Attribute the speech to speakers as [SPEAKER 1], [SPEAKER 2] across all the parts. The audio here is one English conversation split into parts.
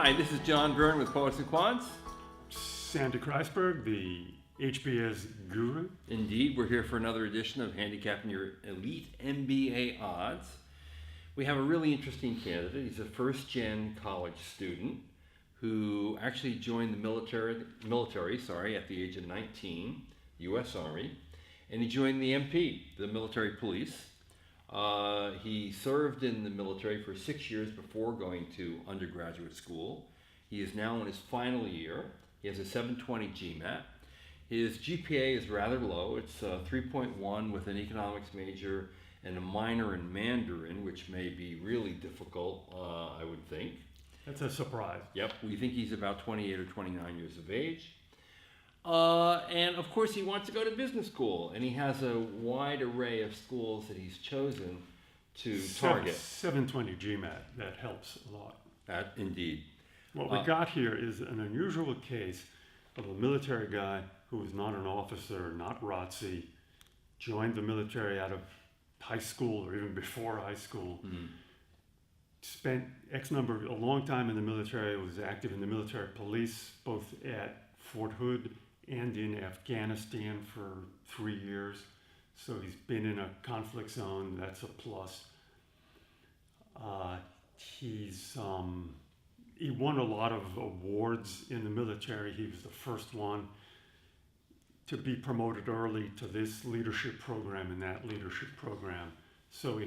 [SPEAKER 1] Hi, this is John Byrne with Poets and Quads.
[SPEAKER 2] Sandy Kreisberg, the HBS guru.
[SPEAKER 1] Indeed, we're here for another edition of Handicapping Your Elite MBA Odds. We have a really interesting candidate. He's a first-gen college student who actually joined the military at the age of 19, U.S. Army, and he joined the MP, the military police. He served in the military for 6 years before going to undergraduate school. He is now in his final year. He has a 720 GMAT. His GPA is rather low. It's 3.1 with an economics major and a minor in Mandarin, which may be really difficult, I would think.
[SPEAKER 2] That's a surprise.
[SPEAKER 1] Yep, we think he's about 28 or 29 years of age. And of course he wants to go to business school, and he has a wide array of schools that he's chosen to target.
[SPEAKER 2] 720 GMAT, that helps a lot.
[SPEAKER 1] That indeed.
[SPEAKER 2] What we got here is an unusual case of a military guy who was not an officer, not ROTC, joined the military out of high school or even before high school, spent a long time in the military, was active in the military police, both at Fort Hood and in Afghanistan for 3 years. So he's been in a conflict zone, that's a plus. He won a lot of awards in the military. He was the first one to be promoted early to this leadership program and that leadership program. So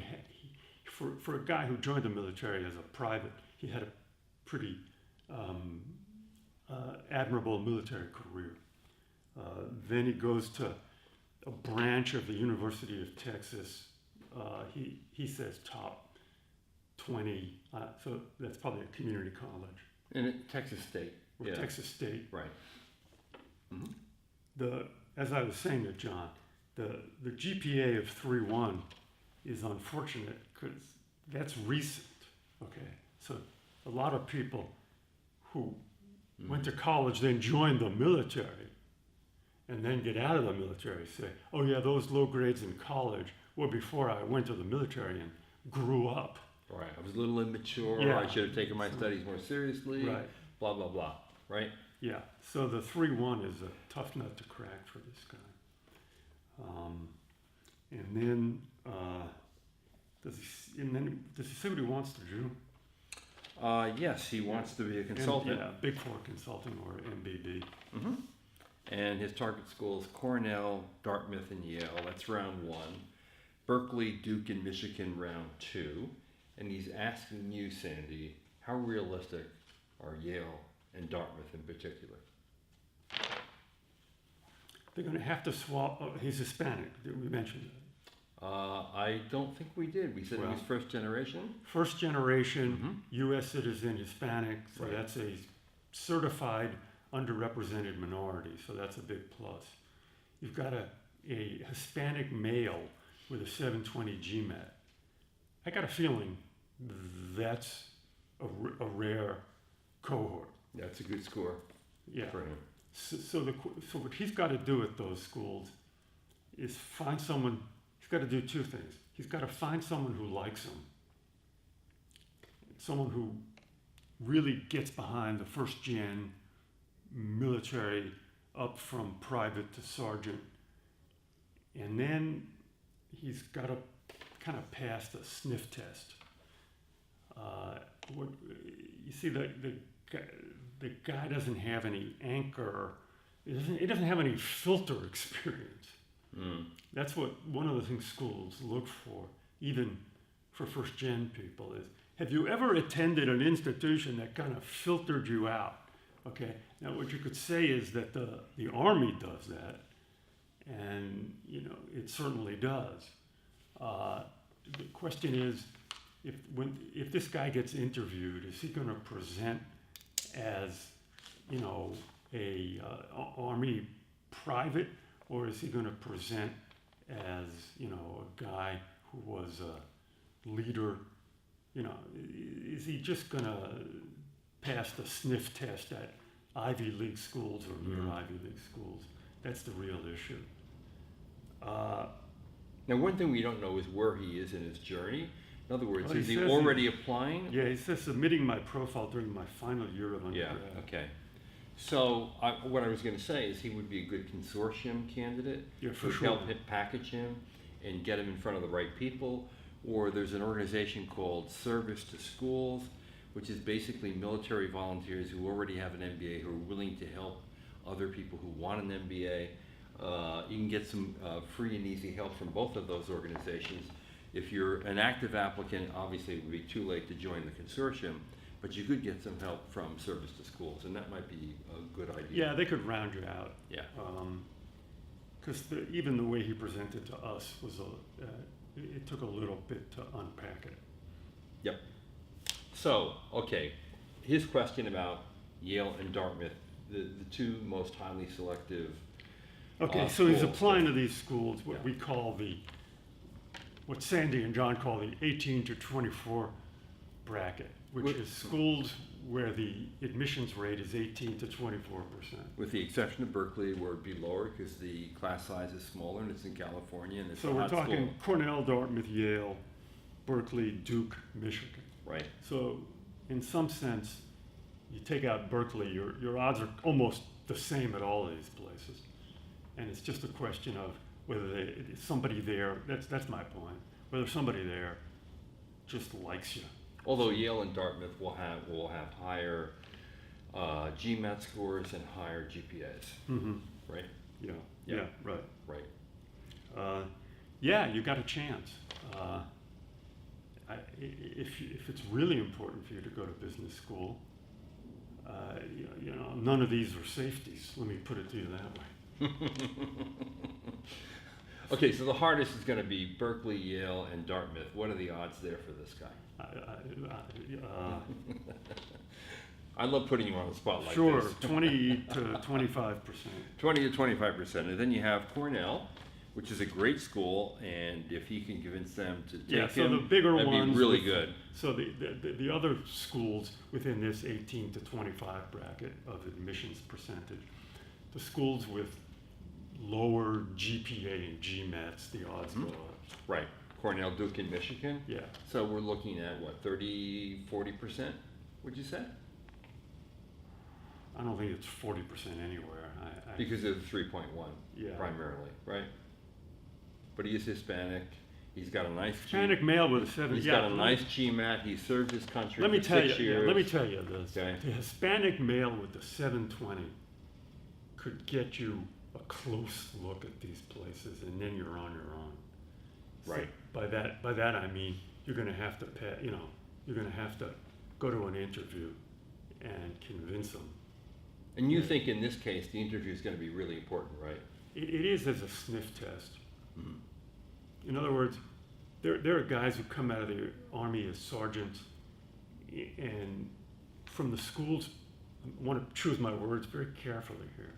[SPEAKER 2] for a guy who joined the military as a private, he had a pretty admirable military career. Then he goes to a branch of the University of Texas. He says top 20, so that's probably a community college.
[SPEAKER 1] In Texas State.
[SPEAKER 2] Or Texas State.
[SPEAKER 1] Right. Mm-hmm. As I was saying to John,
[SPEAKER 2] the GPA of 3.1 is unfortunate because that's recent. Okay, so a lot of people who went to college then joined the military and then get out of the military say, oh yeah, those low grades in college were before I went to the military and grew up.
[SPEAKER 1] Right, I was a little immature,
[SPEAKER 2] yeah.
[SPEAKER 1] I should have taken my studies more seriously,
[SPEAKER 2] right.
[SPEAKER 1] Blah, blah, blah, right?
[SPEAKER 2] Yeah, so the 3.1 is a tough nut to crack for this guy. And then, does he say what he wants to do?
[SPEAKER 1] Yes, he wants to be a consultant.
[SPEAKER 2] Big Four consulting or MBA.
[SPEAKER 1] Mm-hmm. And his target schools, Cornell, Dartmouth, and Yale. That's round 1. Berkeley, Duke, and Michigan, round 2. And he's asking you, Sandy, how realistic are Yale and Dartmouth in particular?
[SPEAKER 2] They're going to have to swap. He's Hispanic. We mentioned that.
[SPEAKER 1] I don't think we did. We said he was first generation.
[SPEAKER 2] First generation, U.S. citizen, Hispanic. So that's a certified underrepresented minority. So that's a big plus. You've got a Hispanic male with a 720 GMAT. I got a feeling that's a rare cohort.
[SPEAKER 1] That's a good score for him.
[SPEAKER 2] So what he's got to do at those schools is find someone. He's got to do two things. He's got to find someone who likes him, someone who really gets behind the first gen military up from private to sergeant, and then he's got to kind of pass the sniff test. You see, the guy doesn't have any anchor. He doesn't have any filter experience. That's what one of the things schools look for, even for first gen people, is have you ever attended an institution that kind of filtered you out? Okay. Now, what you could say is that the Army does that, and it certainly does. The question is, if this guy gets interviewed, is he going to present as a Army private, or is he going to present as a guy who was a leader? Is he just going to pass the sniff test at Ivy League schools or near Ivy League schools? That's the real issue.
[SPEAKER 1] Now, one thing we don't know is where he is in his journey. In other words,
[SPEAKER 2] Well,
[SPEAKER 1] is he
[SPEAKER 2] says
[SPEAKER 1] already applying?
[SPEAKER 2] Yeah, he says submitting my profile during my final year of
[SPEAKER 1] Yeah,
[SPEAKER 2] undergrad.
[SPEAKER 1] okay. So what I was going to say is he would be a good consortium candidate.
[SPEAKER 2] Yeah, for
[SPEAKER 1] Would
[SPEAKER 2] sure.
[SPEAKER 1] help package him and get him in front of the right people. Or there's an organization called Service to Schools, which is basically military volunteers who already have an MBA who are willing to help other people who want an MBA. You can get some free and easy help from both of those organizations. If you're an active applicant, obviously it would be too late to join the consortium, but you could get some help from Service to Schools, and that might be a good idea.
[SPEAKER 2] Yeah, they could round you out.
[SPEAKER 1] Yeah.
[SPEAKER 2] Because even the way he presented to us was it took a little bit to unpack it.
[SPEAKER 1] Yep. So, okay, his question about Yale and Dartmouth, the two most highly selective.
[SPEAKER 2] Okay, so he's
[SPEAKER 1] schools.
[SPEAKER 2] applying to these schools, what
[SPEAKER 1] Yeah.
[SPEAKER 2] we call what Sandy and John call the 18 to 24 bracket, which is schools where the admissions rate is 18 to 24%.
[SPEAKER 1] With the exception of Berkeley, where it'd be lower because the class size is smaller and it's in California and it's
[SPEAKER 2] So
[SPEAKER 1] a
[SPEAKER 2] we're
[SPEAKER 1] hot
[SPEAKER 2] talking
[SPEAKER 1] school.
[SPEAKER 2] Cornell, Dartmouth, Yale, Berkeley, Duke, Michigan.
[SPEAKER 1] Right.
[SPEAKER 2] So in some sense, you take out Berkeley, your odds are almost the same at all of these places. And it's just a question of whether somebody there, that's my point, whether somebody there just likes you.
[SPEAKER 1] Although Yale and Dartmouth will have higher GMAT scores and higher GPAs,
[SPEAKER 2] Mm-hmm.
[SPEAKER 1] right?
[SPEAKER 2] Yeah,
[SPEAKER 1] Yeah.
[SPEAKER 2] yeah, right.
[SPEAKER 1] Right.
[SPEAKER 2] Yeah, you got a chance. If it's really important for you to go to business school, none of these are safeties. Let me put it to you that way.
[SPEAKER 1] Okay, so the hardest is going to be Berkeley, Yale, and Dartmouth. What are the odds there for this guy? I love putting you on the spot like
[SPEAKER 2] Sure,
[SPEAKER 1] this.
[SPEAKER 2] 20 to 25%.
[SPEAKER 1] 20 to 25%. And then you have Cornell, which is a great school, and if he can convince them to take
[SPEAKER 2] Yeah, so
[SPEAKER 1] him,
[SPEAKER 2] the bigger
[SPEAKER 1] that'd
[SPEAKER 2] ones
[SPEAKER 1] be really
[SPEAKER 2] with-
[SPEAKER 1] good.
[SPEAKER 2] So the other schools within this 18 to 25 bracket of admissions percentage, the schools with lower GPA and GMATs, the odds go up.
[SPEAKER 1] Right. Cornell, Duke, and Michigan.
[SPEAKER 2] Yeah.
[SPEAKER 1] So we're looking at, what, 30, 40%, would you say?
[SPEAKER 2] I don't think it's 40% anywhere.
[SPEAKER 1] Because of the 3.1,
[SPEAKER 2] Yeah.
[SPEAKER 1] primarily, right? But he is Hispanic. He's got a nice
[SPEAKER 2] Hispanic male with a 7.
[SPEAKER 1] He's
[SPEAKER 2] yeah,
[SPEAKER 1] got a nice GMAT. He served his country
[SPEAKER 2] Let me
[SPEAKER 1] for
[SPEAKER 2] tell
[SPEAKER 1] 6
[SPEAKER 2] you.
[SPEAKER 1] years.
[SPEAKER 2] Yeah, let me tell you this.
[SPEAKER 1] Okay.
[SPEAKER 2] The Hispanic male with the 720 could get you a close look at these places, and then you're on your own. So
[SPEAKER 1] Right.
[SPEAKER 2] by that I mean you're going to have to pay. You're going to have to go to an interview and convince them.
[SPEAKER 1] And you think in this case the interview is going to be really important, right?
[SPEAKER 2] It is as a sniff test.
[SPEAKER 1] Mhm.
[SPEAKER 2] In other words, there are guys who come out of the Army as sergeants, and from the schools, I want to choose my words very carefully here.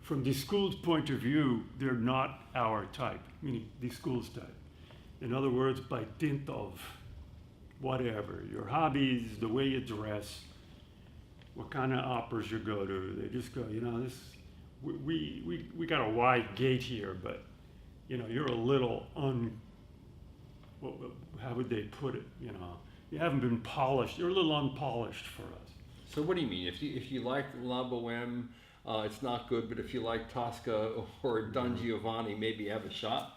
[SPEAKER 2] From the school's point of view, they're not our type, meaning the school's type. In other words, by dint of whatever, your hobbies, the way you dress, what kind of operas you go to, they just go, we got a wide gate here, but you're a little how would they put it? You haven't been polished. You're a little unpolished for us.
[SPEAKER 1] So what do you mean? If you like La Boheme, it's not good. But if you like Tosca or Don Giovanni, maybe you have a shot.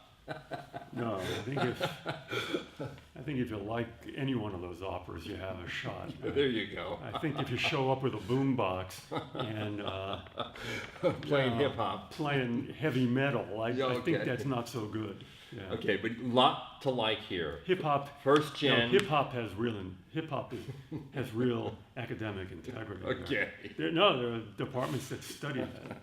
[SPEAKER 2] No, I think if you like any one of those operas, you have a shot.
[SPEAKER 1] There you go.
[SPEAKER 2] I think if you show up with a boombox and
[SPEAKER 1] Playing hip hop.
[SPEAKER 2] playing heavy metal, I
[SPEAKER 1] Yeah,
[SPEAKER 2] think
[SPEAKER 1] okay.
[SPEAKER 2] that's not so good. Yeah.
[SPEAKER 1] Okay, but lot to like here.
[SPEAKER 2] Hip hop.
[SPEAKER 1] First gen.
[SPEAKER 2] Hip hop has real academic integrity.
[SPEAKER 1] Okay.
[SPEAKER 2] There are departments that study that.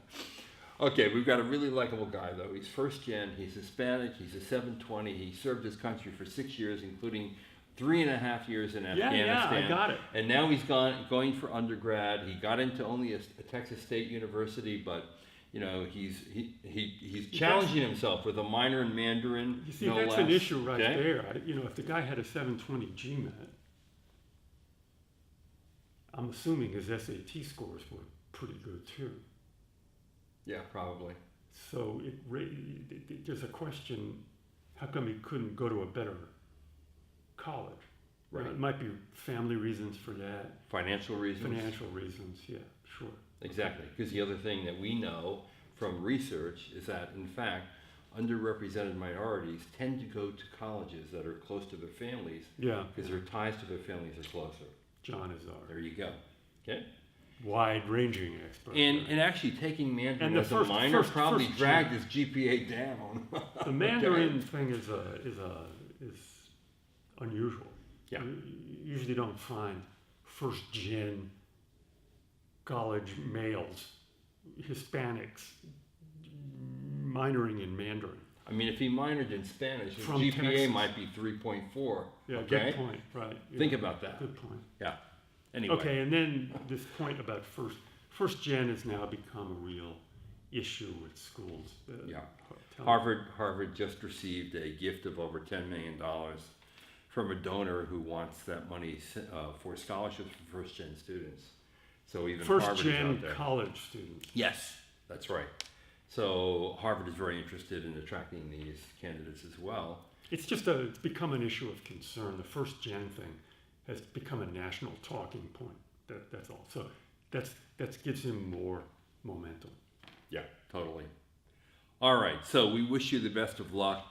[SPEAKER 1] Okay, we've got a really likable guy though. He's first gen. He's Hispanic. He's a 720. He served his country for 6 years, including 3.5 years in Afghanistan.
[SPEAKER 2] Yeah, I got it.
[SPEAKER 1] And now he's going for undergrad. He got into only a Texas State University, but he's challenging himself with a minor in Mandarin.
[SPEAKER 2] You see,
[SPEAKER 1] no
[SPEAKER 2] that's
[SPEAKER 1] less.
[SPEAKER 2] an issue right
[SPEAKER 1] Okay?
[SPEAKER 2] there. If the guy had a 720 GMAT, I'm assuming his SAT scores were pretty good too.
[SPEAKER 1] Yeah, probably.
[SPEAKER 2] So there's a question: how come he couldn't go to a better college.
[SPEAKER 1] Right.
[SPEAKER 2] It might be family reasons for that.
[SPEAKER 1] Financial reasons.
[SPEAKER 2] Financial reasons, yeah, sure.
[SPEAKER 1] Exactly. Because the other thing that we know from research is that, in fact, underrepresented minorities tend to go to colleges that are close to their families
[SPEAKER 2] Yeah.
[SPEAKER 1] because their ties to their families are closer.
[SPEAKER 2] John is our
[SPEAKER 1] There you go. Okay.
[SPEAKER 2] wide-ranging expert.
[SPEAKER 1] And actually taking Mandarin
[SPEAKER 2] And the
[SPEAKER 1] as a minor
[SPEAKER 2] first
[SPEAKER 1] probably
[SPEAKER 2] gen-
[SPEAKER 1] dragged his GPA down.
[SPEAKER 2] the Mandarin thing is unusual.
[SPEAKER 1] Yeah.
[SPEAKER 2] You usually don't find first-gen college males, Hispanics, minoring in Mandarin.
[SPEAKER 1] I mean, if he minored in Spanish, his
[SPEAKER 2] From
[SPEAKER 1] GPA
[SPEAKER 2] Texas.
[SPEAKER 1] might be 3.4.
[SPEAKER 2] Yeah,
[SPEAKER 1] okay?
[SPEAKER 2] good point, right. Yeah,
[SPEAKER 1] Think about that.
[SPEAKER 2] good point.
[SPEAKER 1] Yeah. Anyway.
[SPEAKER 2] Okay, and then this point about first gen has now become a real issue with schools.
[SPEAKER 1] Yeah.
[SPEAKER 2] Tell-
[SPEAKER 1] Harvard just received a gift of over $10 million from a donor who wants that money for scholarships for first-gen students. So even Harvard is
[SPEAKER 2] First-gen
[SPEAKER 1] out there.
[SPEAKER 2] college students.
[SPEAKER 1] Yes, that's right. So Harvard is very interested in attracting these candidates as well.
[SPEAKER 2] It's become an issue of concern. The first-gen thing has become a national talking point. That's all. So that gives him more momentum.
[SPEAKER 1] Yeah, totally. All right, so we wish you the best of luck.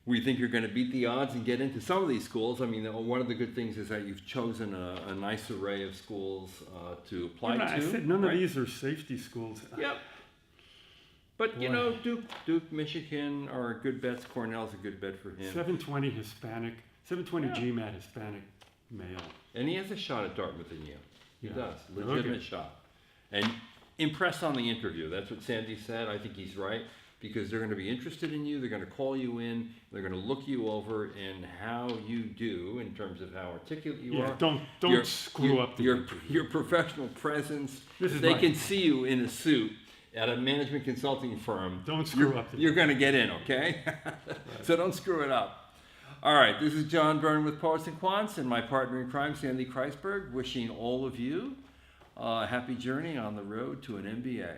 [SPEAKER 1] We think you're going to beat the odds and get into some of these schools. I mean, one of the good things is that you've chosen a nice array of schools to apply to.
[SPEAKER 2] I said none of
[SPEAKER 1] right?
[SPEAKER 2] these are safety schools.
[SPEAKER 1] Yep. But, you
[SPEAKER 2] Boy.
[SPEAKER 1] know, Duke, Michigan are good bets. Cornell's a good bet for him.
[SPEAKER 2] 720 Hispanic, 720
[SPEAKER 1] Yeah.
[SPEAKER 2] GMAT Hispanic male.
[SPEAKER 1] And he has a shot at Dartmouth in Yale. He
[SPEAKER 2] Yeah.
[SPEAKER 1] does. Legitimate shot. And impress on the interview. That's what Sandy said. I think he's right. Because they're going to be interested in you. They're going to call you in. They're going to look you over and how you do in terms of how articulate you are.
[SPEAKER 2] Don't screw up the interview.
[SPEAKER 1] Your professional presence.
[SPEAKER 2] This is
[SPEAKER 1] They
[SPEAKER 2] my-
[SPEAKER 1] can see you in a suit at a management consulting firm.
[SPEAKER 2] Don't screw up the
[SPEAKER 1] You're going to get in, okay? So don't screw it up. All right, this is John Byrne with Poets and Quants and my partner in crime, Sandy Kreisberg, wishing all of you a happy journey on the road to an MBA.